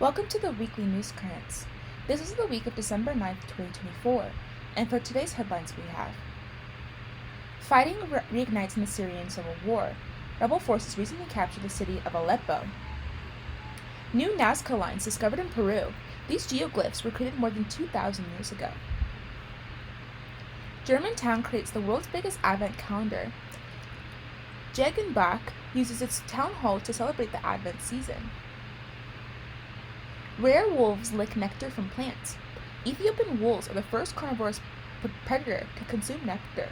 Welcome to the weekly news currents. This is the week of December 9th, 2024, and for today's headlines we have: Fighting reignites in the Syrian civil war. Rebel forces recently captured the city of Aleppo. New Nazca lines discovered in Peru. These geoglyphs were created more than 2,000 years ago. Germantown creates the world's biggest advent calendar. Gegenbach uses its town hall to celebrate the Advent season. Rare wolves lick nectar from plants. Ethiopian wolves are the first carnivorous predator to consume nectar.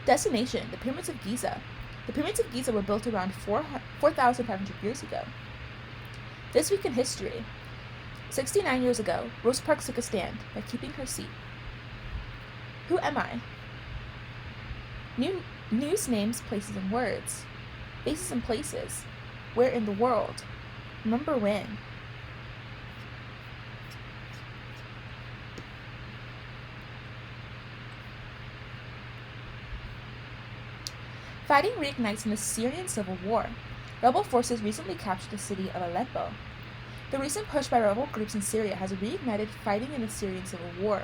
Destination: the Pyramids of Giza. The Pyramids of Giza were built around 4,500 years ago. This week in history: 69 years ago, Rosa Parks took a stand by keeping her seat. Who am I? News, names, places, and words. Faces and places. Where in the world? Remember when? Fighting reignites in the Syrian civil war. Rebel forces recently captured the city of Aleppo. The recent push by rebel groups in Syria has reignited fighting in the Syrian civil war.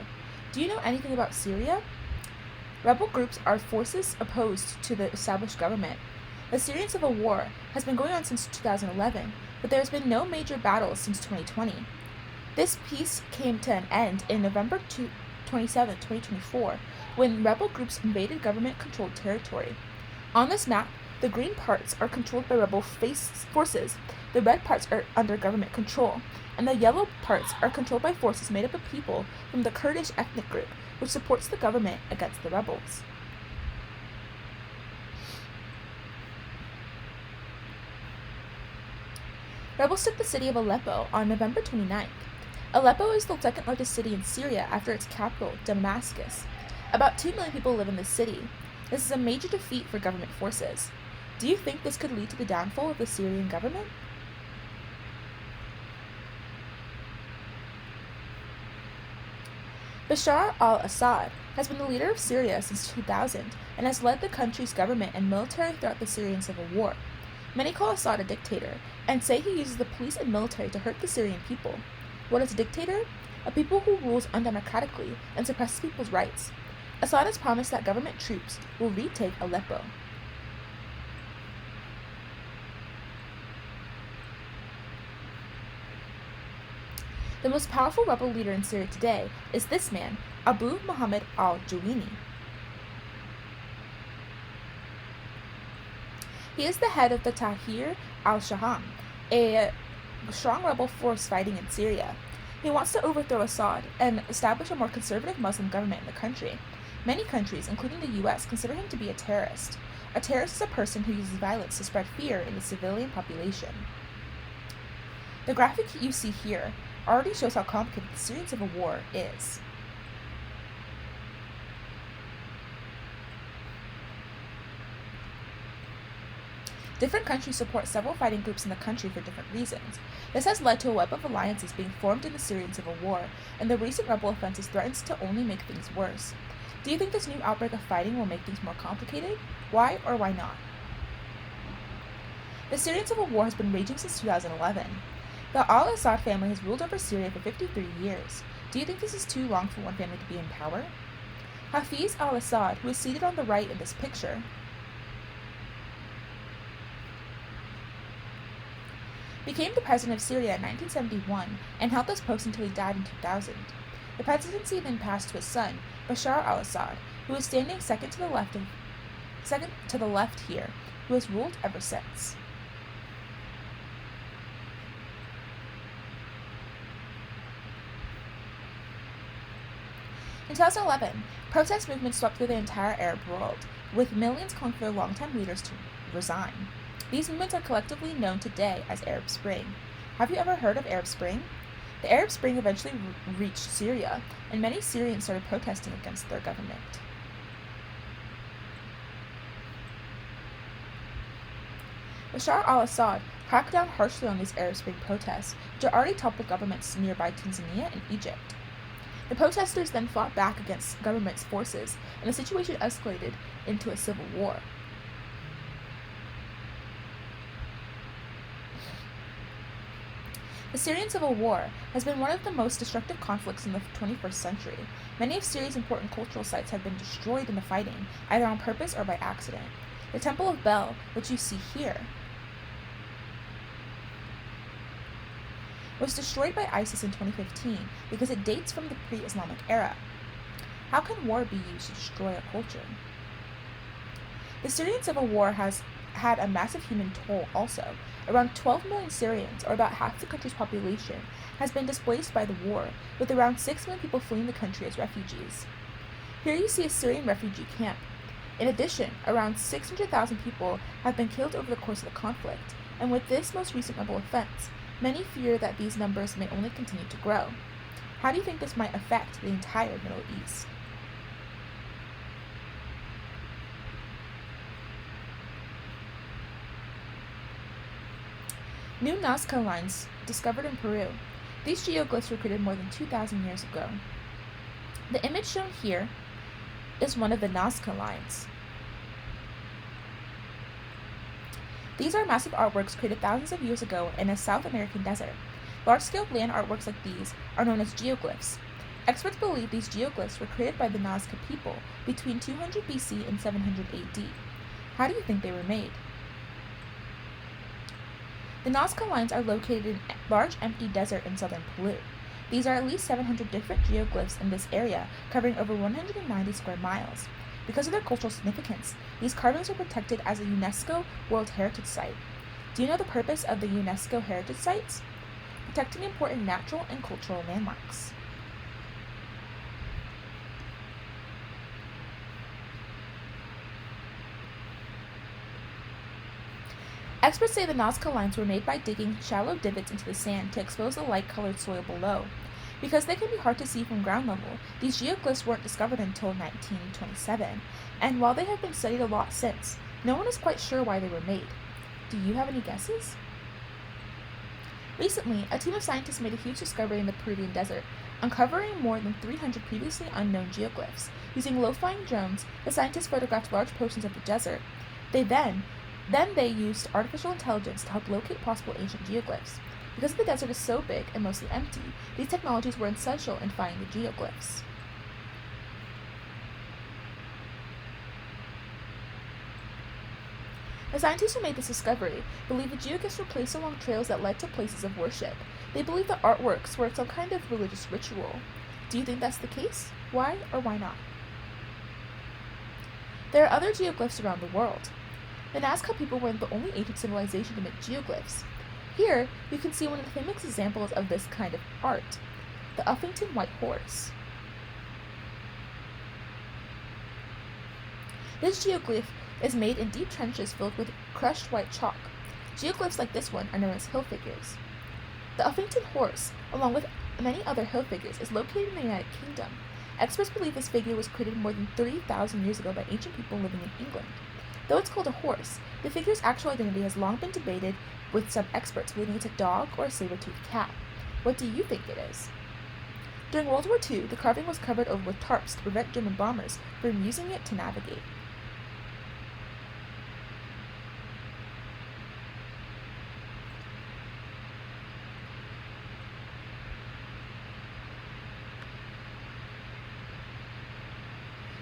Do you know anything about Syria? Rebel groups are forces opposed to the established government. The Syrian civil war has been going on since 2011, but there has been no major battles since 2020. This peace came to an end in November 27, 2024, when rebel groups invaded government-controlled territory. On this map, the green parts are controlled by rebel forces, the red parts are under government control, and the yellow parts are controlled by forces made up of people from the Kurdish ethnic group, which supports the government against the rebels. Rebels took the city of Aleppo on November 29th. Aleppo is the second largest city in Syria after its capital, Damascus. About 2 million people live in this city. This is a major defeat for government forces. Do you think this could lead to the downfall of the Syrian government? Bashar al-Assad has been the leader of Syria since 2000 and has led the country's government and military throughout the Syrian civil war. Many call Assad a dictator and say he uses the police and military to hurt the Syrian people. What is a dictator? A people who rules undemocratically and suppresses people's rights. Assad has promised that government troops will retake Aleppo. The most powerful rebel leader in Syria today is this man, Abu Muhammad al-Juwayni. He is the head of the Tahrir al-Sham, a strong rebel force fighting in Syria. He wants to overthrow Assad and establish a more conservative Muslim government in the country. Many countries, including the US, consider him to be a terrorist. A terrorist is a person who uses violence to spread fear in the civilian population. The graphic you see here already shows how complicated the Syrian civil war is. Different countries support several fighting groups in the country for different reasons. This has led to a web of alliances being formed in the Syrian civil war, and the recent rebel offenses threatens to only make things worse. Do you think this new outbreak of fighting will make things more complicated? Why or why not? The Syrian civil war has been raging since 2011. The al-Assad family has ruled over Syria for 53 years. Do you think this is too long for one family to be in power? Hafez al-Assad, who is seated on the right in this picture, became the president of Syria in 1971 and held this post until he died in 2000. The presidency then passed to his son, Bashar al-Assad, who is standing second to the left here, who has ruled ever since. In 2011, protest movements swept through the entire Arab world, with millions calling for their longtime leaders to resign. These movements are collectively known today as Arab Spring. Have you ever heard of Arab Spring? The Arab Spring eventually reached Syria, and many Syrians started protesting against their government. Bashar al-Assad cracked down harshly on these Arab Spring protests, which had already toppled governments nearby Tunisia and Egypt. The protesters then fought back against government's forces, and the situation escalated into a civil war. The Syrian Civil War has been one of the most destructive conflicts in the 21st century. Many of Syria's important cultural sites have been destroyed in the fighting, either on purpose or by accident. The Temple of Bel, which you see here, was destroyed by ISIS in 2015 because it dates from the pre-Islamic era. How can war be used to destroy a culture? The Syrian Civil War has had a massive human toll also. Around 12 million Syrians, or about half the country's population, has been displaced by the war, with around 6 million people fleeing the country as refugees. Here you see a Syrian refugee camp. In addition, around 600,000 people have been killed over the course of the conflict, and with this most recent rebel offense, many fear that these numbers may only continue to grow. How do you think this might affect the entire Middle East? New Nazca lines discovered in Peru. These geoglyphs were created more than 2,000 years ago. The image shown here is one of the Nazca lines. These are massive artworks created thousands of years ago in a South American desert. Large-scale land artworks like these are known as geoglyphs. Experts believe these geoglyphs were created by the Nazca people between 200 BC and 700 AD. How do you think they were made? The Nazca lines are located in a large empty desert in southern Peru. These are at least 700 different geoglyphs in this area, covering over 190 square miles. Because of their cultural significance, these carvings are protected as a UNESCO World Heritage Site. Do you know the purpose of the UNESCO Heritage Sites? Protecting important natural and cultural landmarks. Experts say the Nazca lines were made by digging shallow divots into the sand to expose the light-colored soil below. Because they can be hard to see from ground level, these geoglyphs weren't discovered until 1927, and while they have been studied a lot since, no one is quite sure why they were made. Do you have any guesses? Recently, a team of scientists made a huge discovery in the Peruvian desert, uncovering more than 300 previously unknown geoglyphs. Using low-flying drones, the scientists photographed large portions of the desert. Then they used artificial intelligence to help locate possible ancient geoglyphs. Because the desert is so big and mostly empty, these technologies were essential in finding the geoglyphs. The scientists who made this discovery believe the geoglyphs were placed along trails that led to places of worship. They believe the artworks were some kind of religious ritual. Do you think that's the case? Why or why not? There are other geoglyphs around the world. The Nazca people weren't the only ancient civilization to make geoglyphs. Here, you can see one of the famous examples of this kind of art, the Uffington White Horse. This geoglyph is made in deep trenches filled with crushed white chalk. Geoglyphs like this one are known as hill figures. The Uffington Horse, along with many other hill figures, is located in the United Kingdom. Experts believe this figure was created more than 30,000 years ago by ancient people living in England. Though it's called a horse, the figure's actual identity has long been debated, with some experts believing it's a dog or a saber-toothed cat. What do you think it is? During World War II, the carving was covered over with tarps to prevent German bombers from using it to navigate.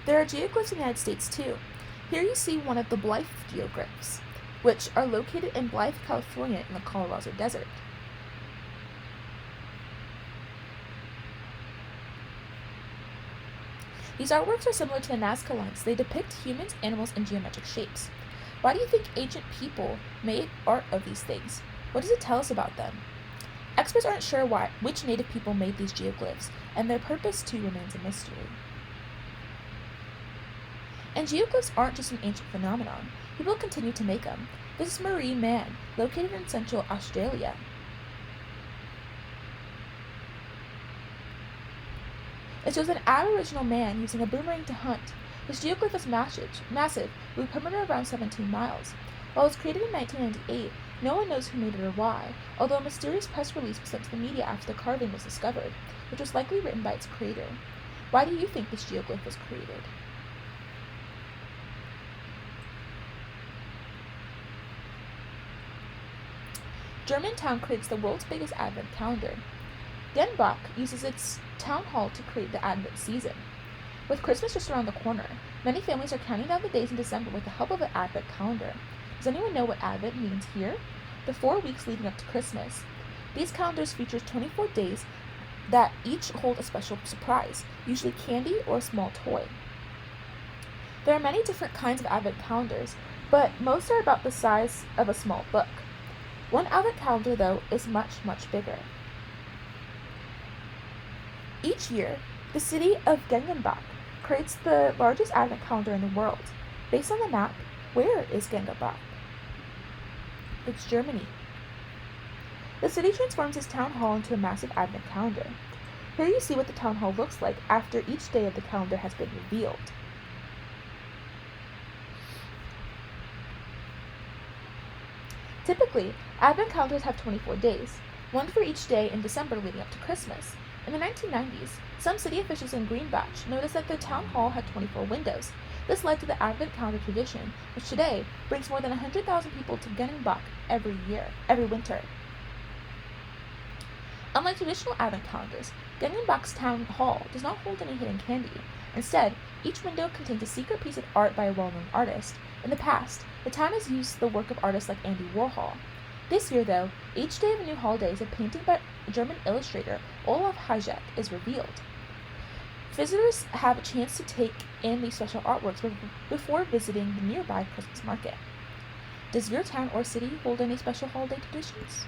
There are geoglyphs in the United States too. Here you see one of the Blythe geoglyphs, which are located in Blythe, California in the Colorado Desert. These artworks are similar to the Nazca lines. They depict humans, animals, and geometric shapes. Why do you think ancient people made art of these things? What does it tell us about them? Experts aren't sure which native people made these geoglyphs, and their purpose too remains a mystery. And geoglyphs aren't just an ancient phenomenon. People continue to make them. This is Marie Man, located in Central Australia. It shows an Aboriginal man using a boomerang to hunt. This geoglyph is massive, with a perimeter around 17 miles. While it was created in 1998, no one knows who made it or why, although a mysterious press release was sent to the media after the carving was discovered, which was likely written by its creator. Why do you think this geoglyph was created? Germantown creates the world's biggest Advent calendar. Genbach uses its town hall to create the Advent season. With Christmas just around the corner, many families are counting down the days in December with the help of an Advent calendar. Does anyone know what Advent means here? The 4 weeks leading up to Christmas. These calendars feature 24 days that each hold a special surprise, usually candy or a small toy. There are many different kinds of Advent calendars, but most are about the size of a small book. One Advent calendar, though, is much, much bigger. Each year, the city of Gengenbach creates the largest Advent calendar in the world. Based on the map, where is Gengenbach? It's Germany. The city transforms its town hall into a massive Advent calendar. Here you see what the town hall looks like after each day of the calendar has been revealed. Typically, Advent calendars have 24 days, one for each day in December leading up to Christmas. In the 1990s, some city officials in Greenbach noticed that the town hall had 24 windows. This led to the Advent calendar tradition, which today brings more than 100,000 people to Gengenbach every winter. Unlike traditional Advent calendars, Gengenbach's town hall does not hold any hidden candy. Instead, each window contains a secret piece of art by a well-known artist. In the past, the town has used the work of artists like Andy Warhol. This year, though, each day of a new holiday is a painting by German illustrator Olaf Hageck is revealed. Visitors have a chance to take in these special artworks before visiting the nearby Christmas market. Does your town or city hold any special holiday traditions?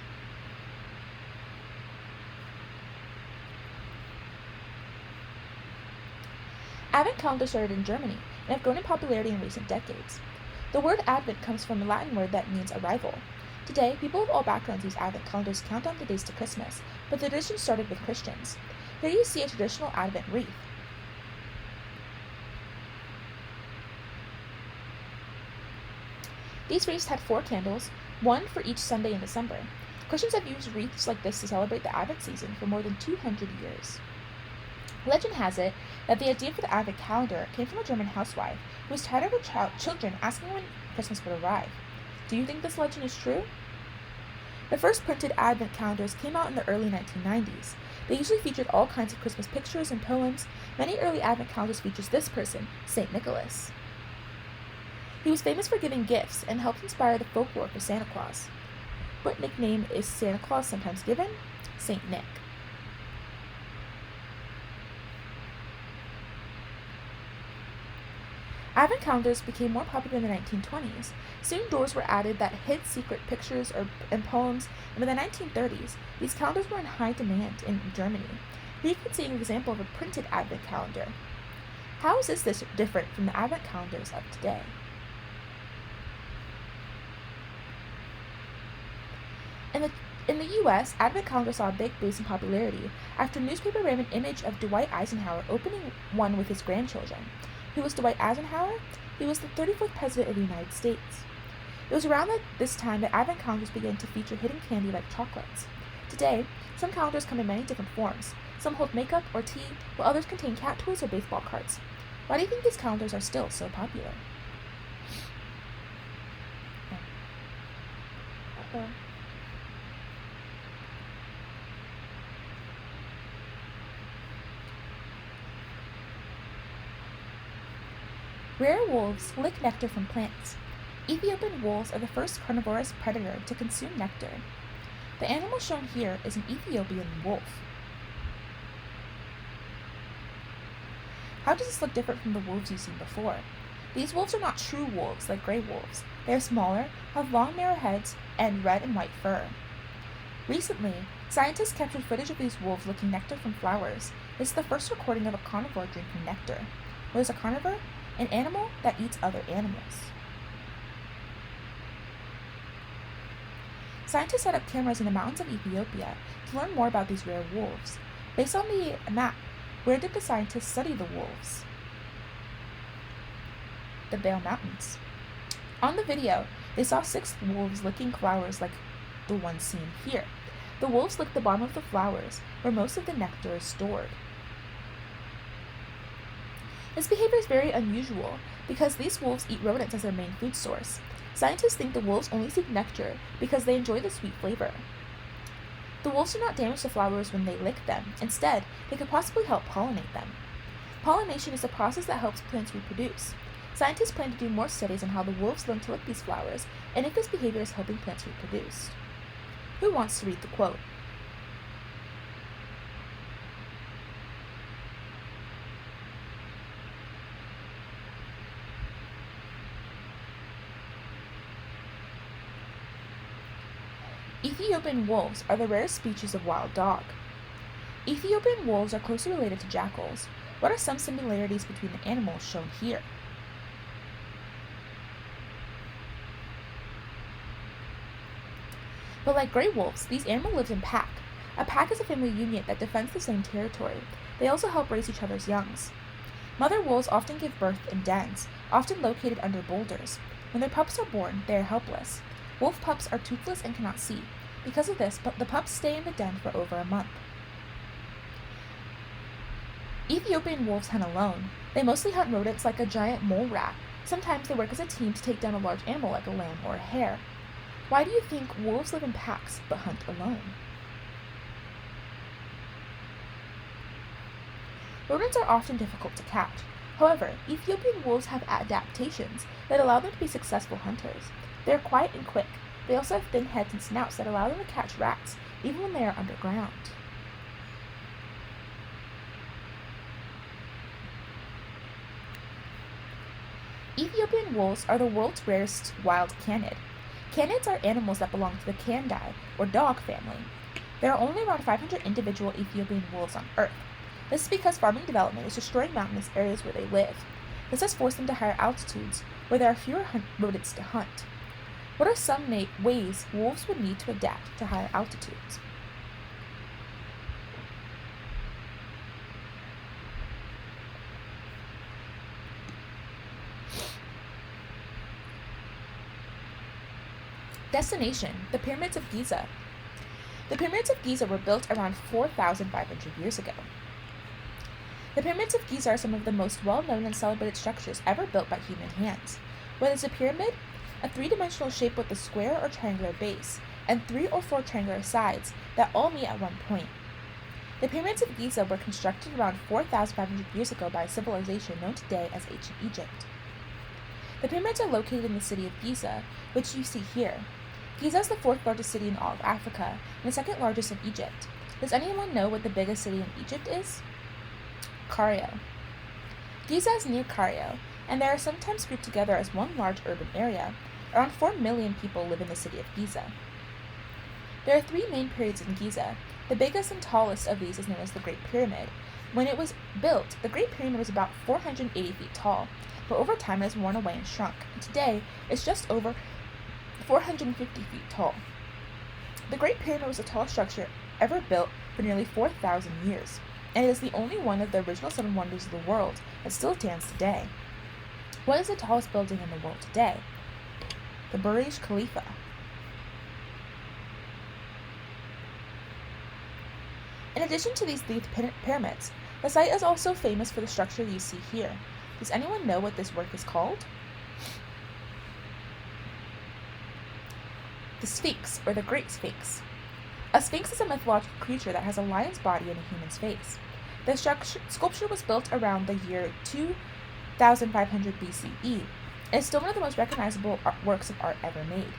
Advent calendars started in Germany and have grown in popularity in recent decades. The word Advent comes from a Latin word that means arrival. Today, people of all backgrounds use Advent calendars to count down the days to Christmas, but the tradition started with Christians. Here you see a traditional Advent wreath. These wreaths had 4 candles, one for each Sunday in December. Christians have used wreaths like this to celebrate the Advent season for more than 200 years. Legend has it that the idea for the Advent calendar came from a German housewife who was tired of her children asking when Christmas would arrive. Do you think this legend is true? The first printed Advent calendars came out in the early 1990s. They usually featured all kinds of Christmas pictures and poems. Many early Advent calendars features this person, St. Nicholas. He was famous for giving gifts and helped inspire the folklore for Santa Claus. What nickname is Santa Claus sometimes given? St. Nick. Advent calendars became more popular in the 1920s. Soon doors were added that hid secret pictures and poems, and by the 1930s, these calendars were in high demand in Germany. Here you can see an example of a printed Advent calendar. How is this different from the Advent calendars of today? In the U.S., Advent calendar saw a big boost in popularity after a newspaper ran an image of Dwight Eisenhower opening one with his grandchildren. Who was Dwight Eisenhower? He was the 34th President of the United States. It was around this time that Advent calendars began to feature hidden candy like chocolates. Today, some calendars come in many different forms. Some hold makeup or tea, while others contain cat toys or baseball cards. Why do you think these calendars are still so popular? Rare wolves lick nectar from plants. Ethiopian wolves are the first carnivorous predator to consume nectar. The animal shown here is an Ethiopian wolf. How does this look different from the wolves you've seen before? These wolves are not true wolves like gray wolves. They are smaller, have long narrow heads, and red and white fur. Recently, scientists captured footage of these wolves licking nectar from flowers. This is the first recording of a carnivore drinking nectar. What is a carnivore? An animal that eats other animals. Scientists set up cameras in the mountains of Ethiopia to learn more about these rare wolves. Based on the map, where did the scientists study the wolves? The Bale Mountains. On the video, they saw 6 wolves licking flowers like the one seen here. The wolves lick the bottom of the flowers, where most of the nectar is stored. This behavior is very unusual because these wolves eat rodents as their main food source. Scientists think the wolves only seek nectar because they enjoy the sweet flavor. The wolves do not damage the flowers when they lick them. Instead, they could possibly help pollinate them. Pollination is a process that helps plants reproduce. Scientists plan to do more studies on how the wolves learn to lick these flowers and if this behavior is helping plants reproduce. Who wants to read the quote? Ethiopian wolves are the rarest species of wild dog. Ethiopian wolves are closely related to jackals. What are some similarities between the animals shown here? But like gray wolves, these animals live in pack. A pack is a family unit that defends the same territory. They also help raise each other's youngs. Mother wolves often give birth in dens, often located under boulders. When their pups are born, they are helpless. Wolf pups are toothless and cannot see. Because of this, the pups stay in the den for over a month. Ethiopian wolves hunt alone. They mostly hunt rodents like a giant mole rat. Sometimes they work as a team to take down a large animal like a lamb or a hare. Why do you think wolves live in packs but hunt alone? Rodents are often difficult to catch. However, Ethiopian wolves have adaptations that allow them to be successful hunters. They are quiet and quick. They also have thin heads and snouts that allow them to catch rats, even when they are underground. Ethiopian wolves are the world's rarest wild canid. Canids are animals that belong to the Candae, or dog family. There are only around 500 individual Ethiopian wolves on Earth. This is because farming development is destroying mountainous areas where they live. This has forced them to higher altitudes, where there are fewer rodents to hunt. What are some ways wolves would need to adapt to higher altitudes? Destination: the Pyramids of Giza. The Pyramids of Giza were built around 4,500 years ago. The Pyramids of Giza are some of the most well-known and celebrated structures ever built by human hands. What is a pyramid? A three-dimensional shape with a square or triangular base, and 3 or 4 triangular sides that all meet at one point. The Pyramids of Giza were constructed around 4,500 years ago by a civilization known today as ancient Egypt. The pyramids are located in the city of Giza, which you see here. Giza is the 4th largest city in all of Africa, and the 2nd largest in Egypt. Does anyone know what the biggest city in Egypt is? Cairo. Giza is near Cairo, and they are sometimes grouped together as one large urban area. Around 4 million people live in the city of Giza. There are 3 main periods in Giza. The biggest and tallest of these is known as the Great Pyramid. When it was built, the Great Pyramid was about 480 feet tall, but over time it has worn away and shrunk, and today it's just over 450 feet tall. The Great Pyramid was the tallest structure ever built for nearly 4,000 years, and it is the only one of the original 7 wonders of the world that still stands today. What is the tallest building in the world today? The Burj Khalifa. In addition to these 3 pyramids, the site is also famous for the structure you see here. Does anyone know what this work is called? The Sphinx, or the Great Sphinx. A sphinx is a mythological creature that has a lion's body and a human's face. The sculpture was built around the year 2500 BCE, and is still one of the most recognizable works of art ever made.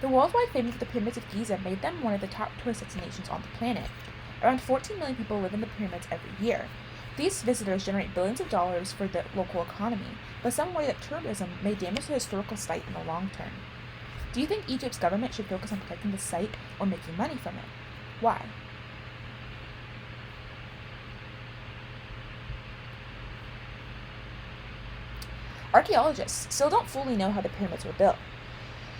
The worldwide fame of the Pyramids of Giza made them one of the top tourist destinations on the planet. Around 14 million people live in the pyramids every year. These visitors generate billions of dollars for the local economy, but some worry that tourism may damage the historical site in the long term. Do you think Egypt's government should focus on protecting the site or making money from it? Why? Archaeologists still don't fully know how the pyramids were built.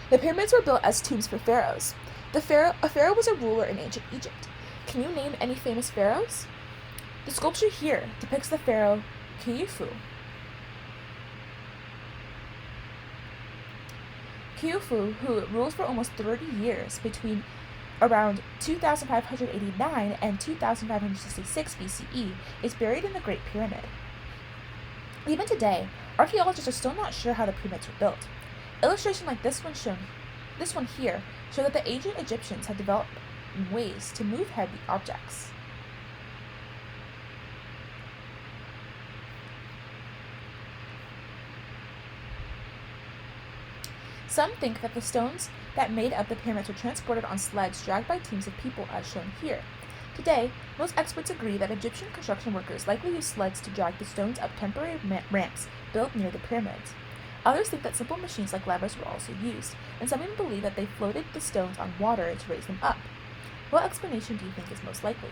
The pyramids were built as tombs for pharaohs. A pharaoh was a ruler in ancient Egypt. Can you name any famous pharaohs? The sculpture here depicts the pharaoh Khufu. Khufu, who ruled for almost 30 years between around 2589 and 2566 BCE, is buried in the Great Pyramid. Even today, archaeologists are still not sure how the pyramids were built. Illustrations like this one here, show that the ancient Egyptians had developed ways to move heavy objects. Some think that the stones that made up the pyramids were transported on sleds dragged by teams of people, as shown here. Today, most experts agree that Egyptian construction workers likely used sleds to drag the stones up temporary ramps built near the pyramids. Others think that simple machines like levers were also used, and some even believe that they floated the stones on water to raise them up. What explanation do you think is most likely?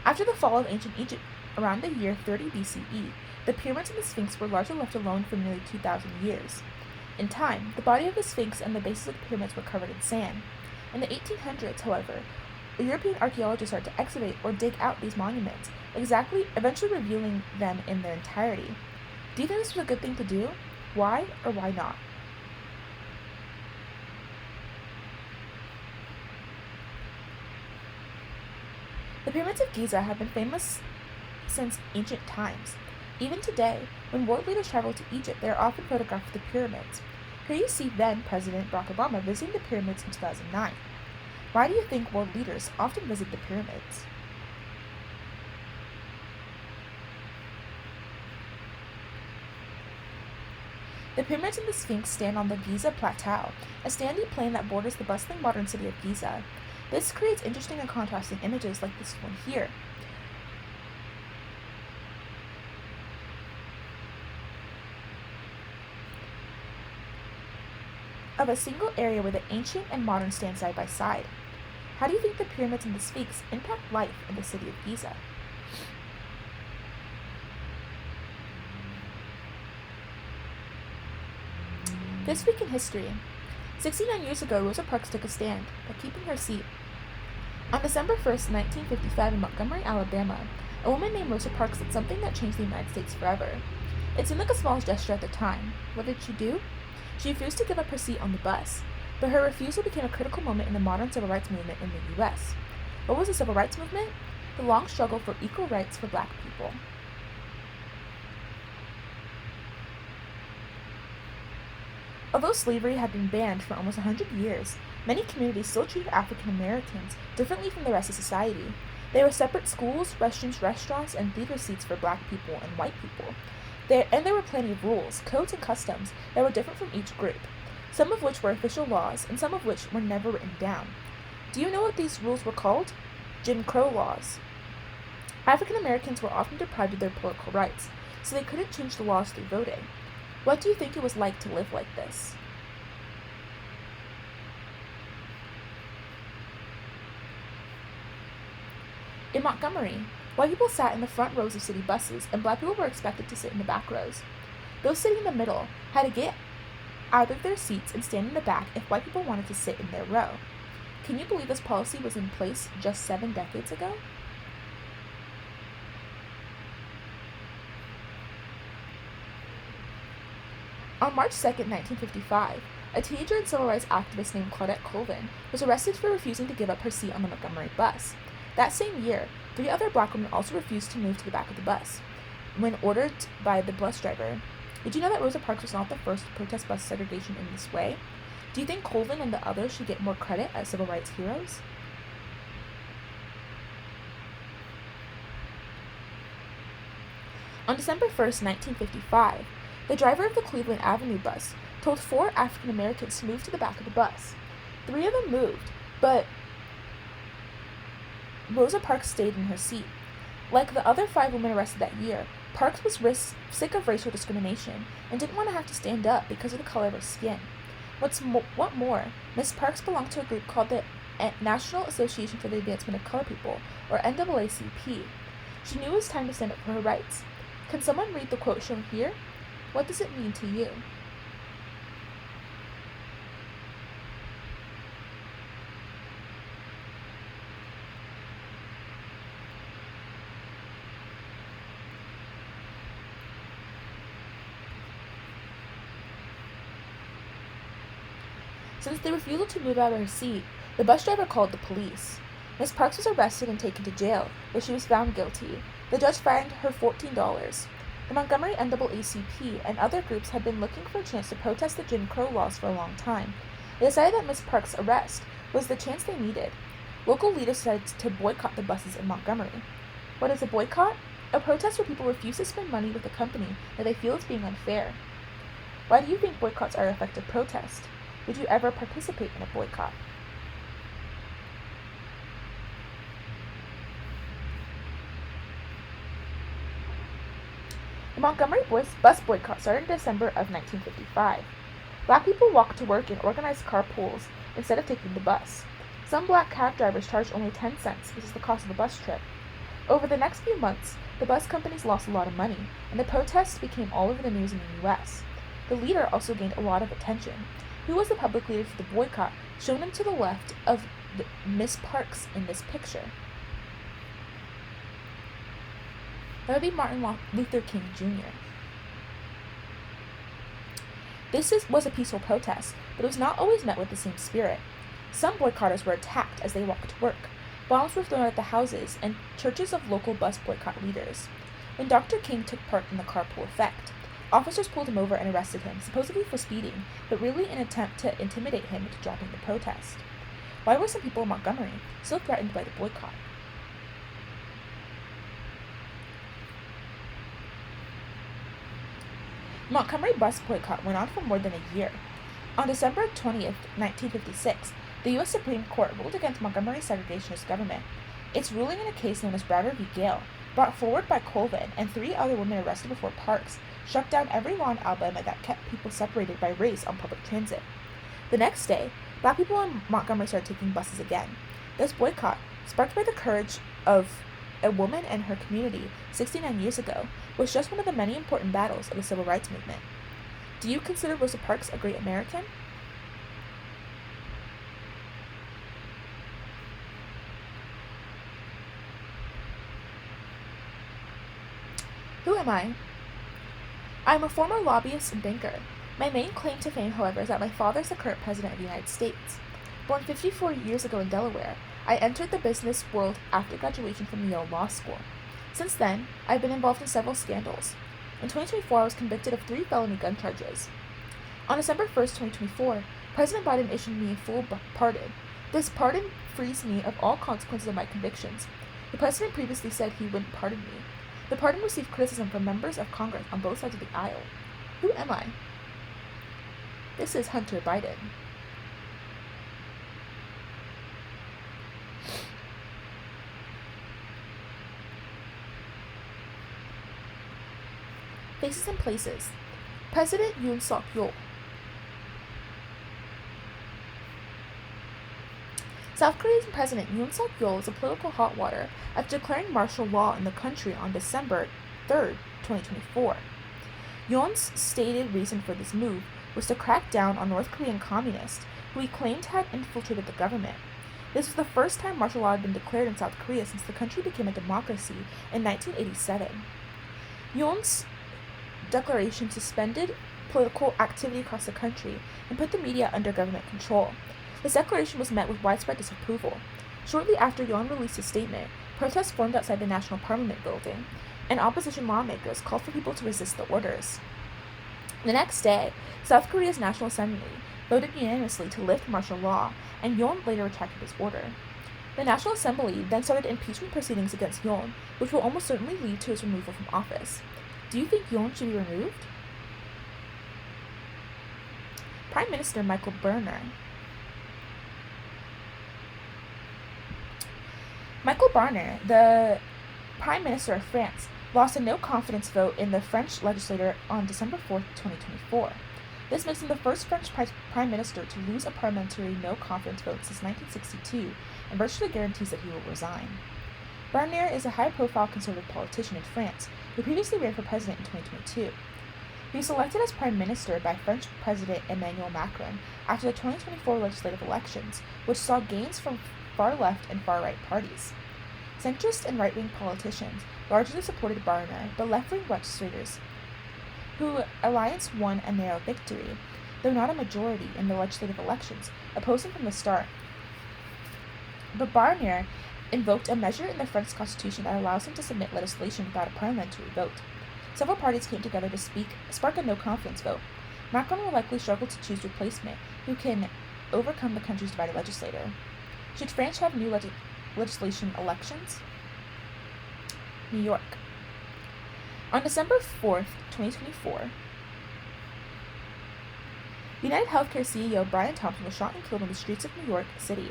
After the fall of ancient Egypt around the year 30 BCE, the pyramids and the Sphinx were largely left alone for nearly 2,000 years. In time, the body of the Sphinx and the bases of the pyramids were covered in sand. In the 1800s, however, European archaeologists started to excavate or dig out these monuments, eventually revealing them in their entirety. Do you think this was a good thing to do? Why or why not? The pyramids of Giza have been famous since ancient times. Even today, when world leaders travel to Egypt, they are often photographed with the pyramids. Here you see then President Barack Obama visiting the pyramids in 2009. Why do you think world leaders often visit the pyramids? The pyramids and the Sphinx stand on the Giza Plateau, a sandy plain that borders the bustling modern city of Giza. This creates interesting and contrasting images like this one here. Of a single area where the ancient and modern stand side by side. How do you think the pyramids and the Sphinx impact life in the city of Giza? This week in history. 69 years ago, Rosa Parks took a stand by keeping her seat. On December 1st, 1955, in Montgomery, Alabama, a woman named Rosa Parks did something that changed the United States forever. It seemed like a small gesture at the time. What did she do? She refused to give up her seat on the bus, but her refusal became a critical moment in the modern civil rights movement in the U.S. What was the civil rights movement? The long struggle for equal rights for Black people. Although slavery had been banned for almost 100 years, many communities still treated African Americans differently from the rest of society. There were separate schools, restrooms, restaurants, and theater seats for Black people and white people. There were plenty of rules, codes, and customs that were different from each group, some of which were official laws and some of which were never written down. Do you know what these rules were called? Jim Crow laws. African Americans were often deprived of their political rights, so they couldn't change the laws through voting. What do you think it was like to live like this? In Montgomery, white people sat in the front rows of city buses, and Black people were expected to sit in the back rows. Those sitting in the middle had to get out of their seats and stand in the back if white people wanted to sit in their row. Can you believe this policy was in place just 7 decades ago? On March 2nd, 1955, a teenager and civil rights activist named Claudette Colvin was arrested for refusing to give up her seat on the Montgomery bus. That same year, 3 other Black women also refused to move to the back of the bus. When ordered by the bus driver, did you know that Rosa Parks was not the first to protest bus segregation in this way? Do you think Colvin and the others should get more credit as civil rights heroes? On December 1st, 1955, the driver of the Cleveland Avenue bus told 4 African Americans to move to the back of the bus. 3 of them moved, but Rosa Parks stayed in her seat. Like the other 5 women arrested that year, Parks was sick of racial discrimination and didn't want to have to stand up because of the color of her skin. What more, Miss Parks belonged to a group called the National Association for the Advancement of Colored People, or NAACP. She knew it was time to stand up for her rights. Can someone read the quote shown here? What does it mean to you? Since the refusal to move out of her seat, the bus driver called the police. Miss Parks was arrested and taken to jail, where she was found guilty. The judge fined her $14. The Montgomery NAACP and other groups had been looking for a chance to protest the Jim Crow laws for a long time. They decided that Miss Park's arrest was the chance they needed. Local leaders decided to boycott the buses in Montgomery. What is a boycott? A protest where people refuse to spend money with a company that they feel is being unfair. Why do you think boycotts are an effective protest? Did you ever participate in a boycott? The Montgomery bus boycott started in December of 1955. Black people walked to work in organized carpools instead of taking the bus. Some black cab drivers charged only 10 cents, which is the cost of a bus trip. Over the next few months, the bus companies lost a lot of money, and the protests became all over the news in the U.S. The leader also gained a lot of attention. Who was the public leader for the boycott, shown to the left of Miss Parks in this picture? That would be Martin Luther King Jr. This was a peaceful protest, but it was not always met with the same spirit. Some boycotters were attacked as they walked to work. Bombs were thrown at the houses and churches of local bus boycott leaders. When Dr. King took part in the carpool effect, officers pulled him over and arrested him, supposedly for speeding, but really in an attempt to intimidate him into dropping the protest. Why were some people in Montgomery so threatened by the boycott? The Montgomery bus boycott went on for more than a year. On December 20th, 1956, the U.S. Supreme Court ruled against Montgomery's segregationist government. Its ruling in a case known as Browder v. Gale, brought forward by Colvin and 3 other women arrested before Parks, struck down every law in Alabama that kept people separated by race on public transit. The next day, black people in Montgomery started taking buses again. This boycott, sparked by the courage of a woman and her community 69 years ago, was just one of the many important battles of the Civil Rights Movement. Do you consider Rosa Parks a great American? Who am I? I am a former lobbyist and banker. My main claim to fame, however, is that my father is the current president of the United States. Born 54 years ago in Delaware, I entered the business world after graduation from Yale Law School. Since then, I've been involved in several scandals. In 2024, I was convicted of 3 felony gun charges. On December 1st, 2024, President Biden issued me a full pardon. This pardon frees me of all consequences of my convictions. The president previously said he wouldn't pardon me. The pardon received criticism from members of Congress on both sides of the aisle. Who am I? This is Hunter Biden. Faces and places. President Yoon Suk Yeol. South Korea's President Yoon Suk Yeol is a political hot water after declaring martial law in the country on December 3rd, 2024. Yoon's stated reason for this move was to crack down on North Korean communists who he claimed had infiltrated the government. This was the first time martial law had been declared in South Korea since the country became a democracy in 1987. Yoon's declaration suspended political activity across the country and put the media under government control. This declaration was met with widespread disapproval. Shortly after Yoon released his statement, protests formed outside the National Parliament building, and opposition lawmakers called for people to resist the orders. The next day, South Korea's National Assembly voted unanimously to lift martial law, and Yoon later retracted his order. The National Assembly then started impeachment proceedings against Yoon, which will almost certainly lead to his removal from office. Do you think Yoon should be removed? Prime Minister Michael Barnier. Michael Barnier, the Prime Minister of France, lost a no-confidence vote in the French legislature on December 4, 2024. This makes him the first French Prime Minister to lose a parliamentary no-confidence vote since 1962 and virtually guarantees that he will resign. Barnier is a high-profile conservative politician in France who previously ran for president in 2022. He was elected as Prime Minister by French President Emmanuel Macron after the 2024 legislative elections, which saw gains from far-left and far-right parties. Centrist and right-wing politicians largely supported Barnier, but left-wing legislators, whose alliance won a narrow victory, though not a majority in the legislative elections, opposed him from the start. But Barnier invoked a measure in the French constitution that allows him to submit legislation without a parliamentary vote. Several parties came together to spark a no-confidence vote. Macron will likely struggle to choose a replacement who can overcome the country's divided legislature. Should France have new legislation elections? New York. On December 4th, 2024, United Healthcare CEO Brian Thompson was shot and killed on the streets of New York City.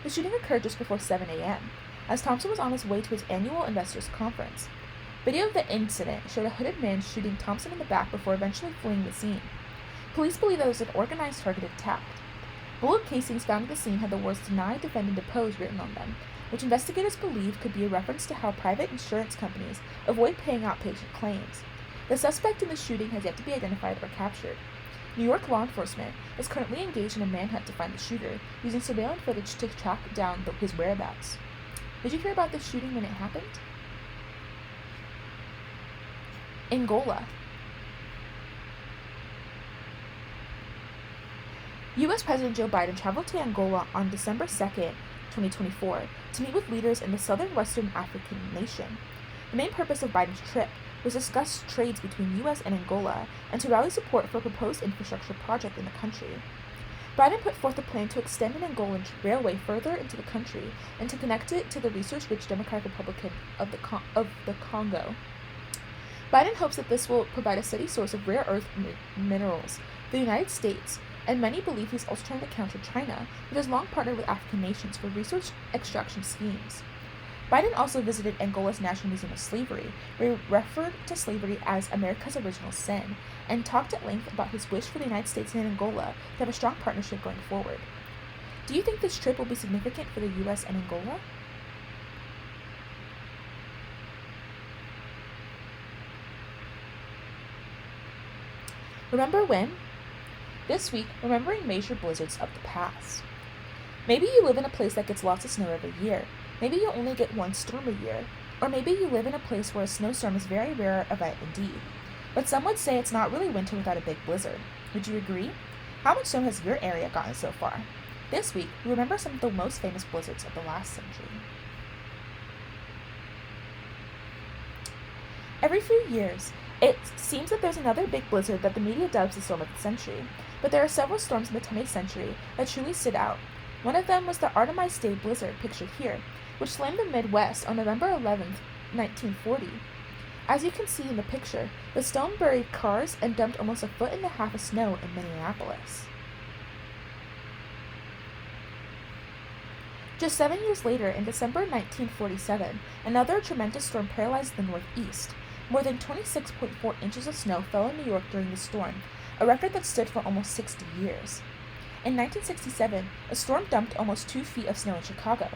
The shooting occurred just before 7 a.m., as Thompson was on his way to his annual investors conference. Video of the incident showed a hooded man shooting Thompson in the back before eventually fleeing the scene. Police believe that it was an organized targeted attack. Bullet casings found at the scene had the words "deny, defend, and depose" written on them, which investigators believe could be a reference to how private insurance companies avoid paying out patient claims. The suspect in the shooting has yet to be identified or captured. New York law enforcement is currently engaged in a manhunt to find the shooter, using surveillance footage to track down his whereabouts. Did you hear about this shooting when it happened? Angola. U.S. President Joe Biden traveled to Angola on December 2nd, 2024, to meet with leaders in the southern Western African nation. The main purpose of Biden's trip was to discuss trades between U.S. and Angola and to rally support for a proposed infrastructure project in the country. Biden put forth a plan to extend an Angolan railway further into the country and to connect it to the resource-rich Democratic Republic of the Congo. Biden hopes that this will provide a steady source of rare earth minerals for the United States, and many believe he's also trying to counter China, which has long partnered with African nations for resource extraction schemes. Biden also visited Angola's National Museum of Slavery, where he referred to slavery as America's original sin, and talked at length about his wish for the United States and Angola to have a strong partnership going forward. Do you think this trip will be significant for the U.S. and Angola? Remember when? This week, remembering major blizzards of the past. Maybe you live in a place that gets lots of snow every year. Maybe you only get one storm a year. Or maybe you live in a place where a snowstorm is a very rare event indeed. But some would say it's not really winter without a big blizzard. Would you agree? How much snow has your area gotten so far? This week, we remember some of the most famous blizzards of the last century. Every few years, it seems that there's another big blizzard that the media dubs the storm of the century, but there are several storms in the 20th century that truly stood out. One of them was the Artemis Day blizzard, pictured here, which slammed the Midwest on November 11, 1940. As you can see in the picture, the storm buried cars and dumped almost 1.5 feet of snow in Minneapolis. Just 7 years later, in December 1947, another tremendous storm paralyzed the Northeast. More than 26.4 inches of snow fell in New York during the storm, a record that stood for almost 60 years. In 1967, a storm dumped almost 2 feet of snow in Chicago.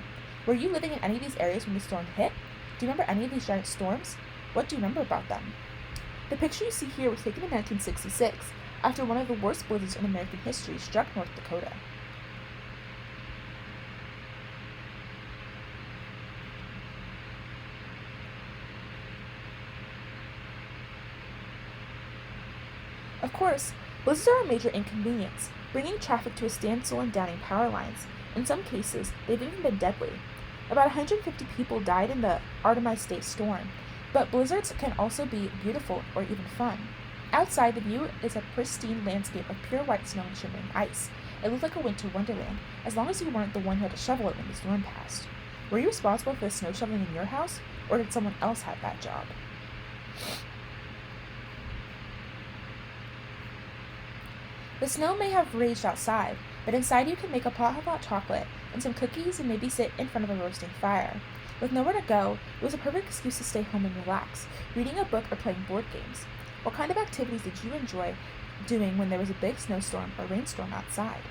Were you living in any of these areas when the storm hit? Do you remember any of these giant storms? What do you remember about them? The picture you see here was taken in 1966, after one of the worst blizzards in American history struck North Dakota. Of course, blizzards are a major inconvenience, bringing traffic to a standstill and downing power lines. In some cases, they've even been deadly. About 150 people died in the Artemis Day storm, but blizzards can also be beautiful or even fun. Outside, the view is a pristine landscape of pure white snow and shimmering ice. It looked like a winter wonderland, as long as you weren't the one who had to shovel it when the storm passed. Were you responsible for the snow shoveling in your house, or did someone else have that job? The snow may have raged outside, but inside you can make a pot of hot chocolate and some cookies and maybe sit in front of a roasting fire. With nowhere to go, it was a perfect excuse to stay home and relax, reading a book or playing board games. What kind of activities did you enjoy doing when there was a big snowstorm or rainstorm outside?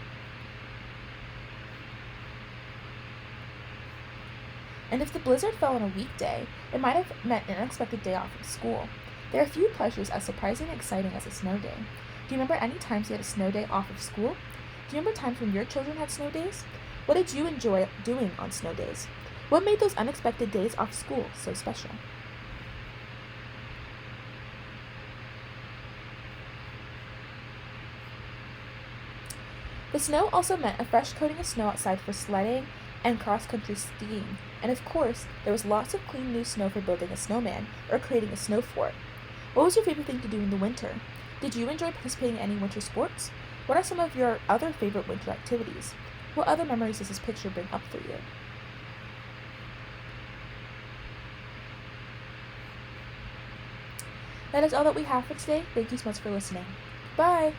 And if the blizzard fell on a weekday, it might have meant an unexpected day off from school. There are few pleasures as surprising and exciting as a snow day. Do you remember any times you had a snow day off of school? Do you remember times when your children had snow days? What did you enjoy doing on snow days? What made those unexpected days off school so special? The snow also meant a fresh coating of snow outside for sledding and cross-country skiing, and of course, there was lots of clean new snow for building a snowman or creating a snow fort. What was your favorite thing to do in the winter? Did you enjoy participating in any winter sports? What are some of your other favorite winter activities? What other memories does this picture bring up for you? That is all that we have for today. Thank you so much for listening. Bye!